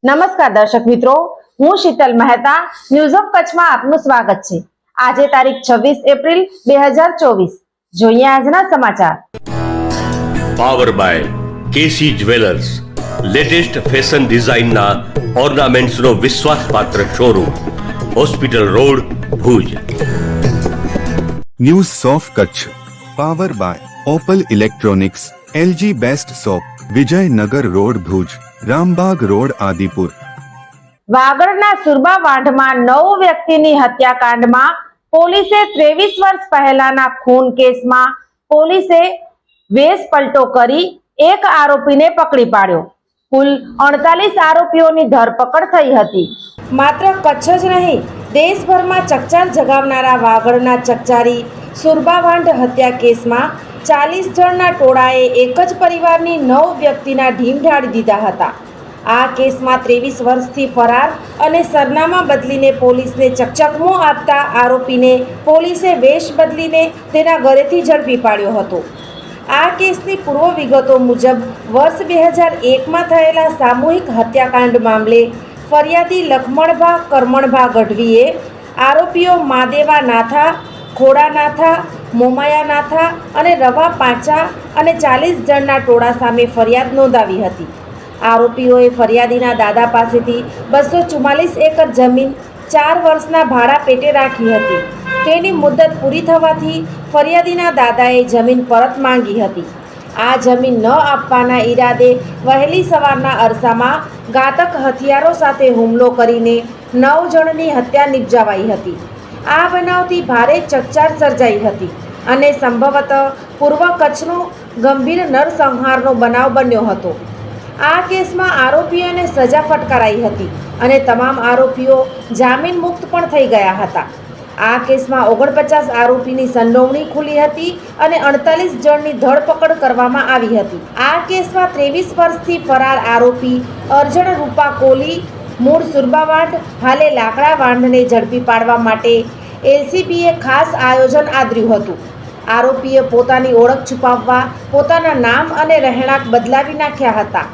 નમસ્કાર દર્શક મિત્રો, હું શીતલ મહેતા ન્યૂઝ ઓફ કચ્છમાં આપનું સ્વાગત છે। આજે તારીખ 26 એપ્રિલ 2024। જોઈએ આજના સમાચાર। Power by KC jewellers, latest fashion ડિઝાઇનના ઓર્નામેન્ટ્સનો વિશ્વાસપાત્ર showroom, hospital road, Bhuj. News of Kutch power by opal electronics, LG best shop, Vijaynagar road Bhuj, Rambagh road Adipur. વાગડના સુરબા વાંઢમાં 9 વ્યક્તિની હત્યાકાંડમાં પોલીસે 23 વર્ષ પહેલાના ખૂન કેસમાં પોલીસે વેશ પલટો કરી એક આરોપીને પકડી પાડ્યો। કુલ 48 આરોપીઓની ધરપકડ થઈ હતી। માત્ર કચ્છ જ નહીં, દેશભરમાં ચકચાર જગાવનારા વાગડના ચકચારી સુરબા વાંઢ હત્યા કેસમાં 40 જણના ટોળાએ એક જ પરિવારની 9 વ્યક્તિના ઢીમ ઢાળી દીધા હતા। આ કેસમાં 23 વર્ષથી ફરાર અને સરનામા બદલીને પોલીસને ચકચકમો આપતા આરોપીને પોલીસે વેશ બદલીને તેના ઘરેથી ઝડપી પાડ્યો હતો। આ કેસની પૂર્વ વિગતો મુજબ વર્ષ 2001માં થયેલા સામૂહિક હત્યાકાંડ મામલે ફરિયાદી લખમણભા કરમણભા ગઢવીએ આરોપીઓ માદેવા નાથા, ખોડા નાથા, મોમાયા નાથા અને રવા પાંચા અને 40 જણના ટોળા સામે ફરિયાદ નોંધાવી હતી। આરોપીઓએ ફરિયાદીના દાદા પાસેથી 244 એકર જમીન 4 વર્ષના ભાડા પેટે રાખી હતી। તેની મુદત પૂરી થવાથી ફરિયાદીના દાદાએ જમીન પરત માંગી હતી। આ જમીન ન આપવાના ઈરાદે વહેલી સવારના અરસામાં ઘાતક હથિયારો સાથે હુમલો કરીને 9 જણની હત્યા નિપજાવાઈ હતી। આ બનાવથી ભારે ચકચાર સર્જાઈ હતી અને સંભવતઃ પૂર્વ કચ્છનો ગંભીર નરસંહારનો બનાવ બન્યો હતો। આ કેસમાં આરોપીઓને સજા ફટકારાઈ હતી અને તમામ આરોપીઓ જામીન મુક્ત પણ થઈ ગયા હતા। આ કેસમાં 49 આરોપીની સંડોવણી ખુલી હતી અને 48 જણની ધરપકડ કરવામાં આવી હતી। આ કેસમાં 23 વર્ષથી ફરાર આરોપી અર્જણ રૂપા કોલી મૂળ સુરબા વાંઢ, હાલે લાકડા વાંઢને ઝડપી પાડવા માટે એલસીબીએ ખાસ આયોજન આદર્યું હતું। આરોપીએ પોતાની ઓળખ છુપાવવા પોતાના નામ અને રહેણાંક બદલાવી નાખ્યા હતા।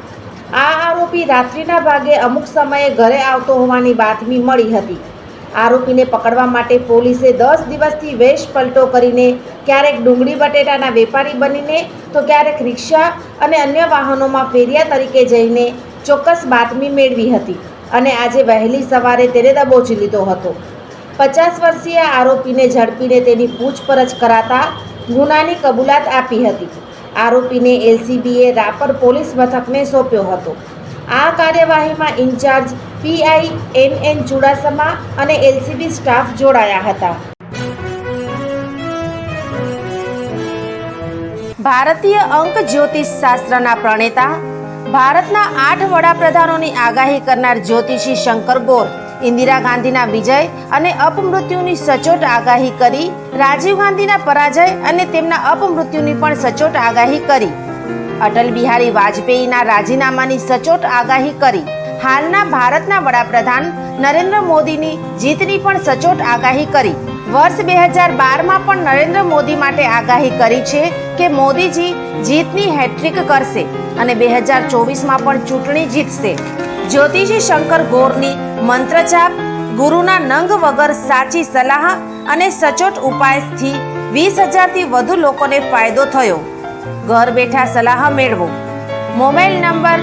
આ આરોપી રાત્રિના ભાગે અમુક સમયે ઘરે આવતો હોવાની બાતમી મળી હતી। આરોપીને પકડવા માટે પોલીસે 10 દિવસથી વેશ પલટો કરીને ક્યારેક ડુંગળી બટેટાના વેપારી બનીને તો ક્યારેક રિક્ષા અને અન્ય વાહનોમાં ફેરિયા તરીકે જઈને ચોક્કસ બાતમી મેળવી હતી અને આજે વહેલી સવારે તેને દબોચી લીધો હતો। 50 વર્ષીય આરોપીને ઝડપીને તેની પૂછપરછ કરાતા ગુનાની કબૂલાત આપી હતી। આરોપીને એલસીબીએ રાપર પોલીસ મથકને સોંપ્યો હતો। આ કાર્યવાહીમાં ઇન્ચાર્જ પીઆઈ એનએન ચુડાસમા અને એલસીબી સ્ટાફ જોડાયા હતા। ભારતીય અંક જ્યોતિષ શાસ્ત્રના પ્રણેતા, ભારતના 8 વડાપ્રધાનોની આગાહી કરનાર જ્યોતિષી શંકર ગોર ઇન્દિરા ગાંધીના વિજય અને અપમૃત્યુની સચોટ આગાહી કરી, રાજીવ ગાંધીના પરાજય અને તેમના અપમૃત્યુની પણ સચોટ આગાહી કરી, અટલ બિહારી વાજપેયીના રાજીનામાની સચોટ આગાહી કરી, હાલના ભારતના વડાપ્રધાન નરેન્દ્ર મોદીની જીતની પણ સચોટ આગાહી કરી। વર્ષ 2012માં પણ નરેન્દ્ર મોદી માટે આગાહી કરી છે કે મોદીજી જીતની હેટ્રિક કરશે અને 2024માં પણ ચૂંટણી જીતશે। જ્યોતિષી શંકર ગોરની મંત્રજાપ, ગુરુના નંગ વગર સાચી સલાહ અને સચોટ ઉપાયથી 20,000થી વધુ લોકોને ફાયદો થયો। ઘર બેઠા સલાહ મેળવો। Mobile number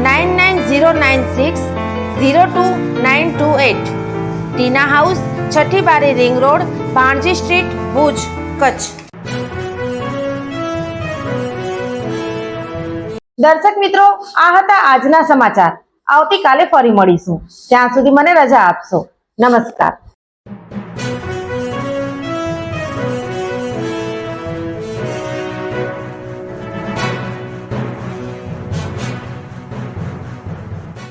9909602928। ટીના હાઉસ, છઠ્ઠી બારી ring road, Bhanji street, Bhuj, Kutch. દર્શક મિત્રો, આ હતા આજના સમાચાર। આવતીકાલે ફરી મળીશું। ત્યાં સુધી મને રજા આપશો। નમસ્કાર।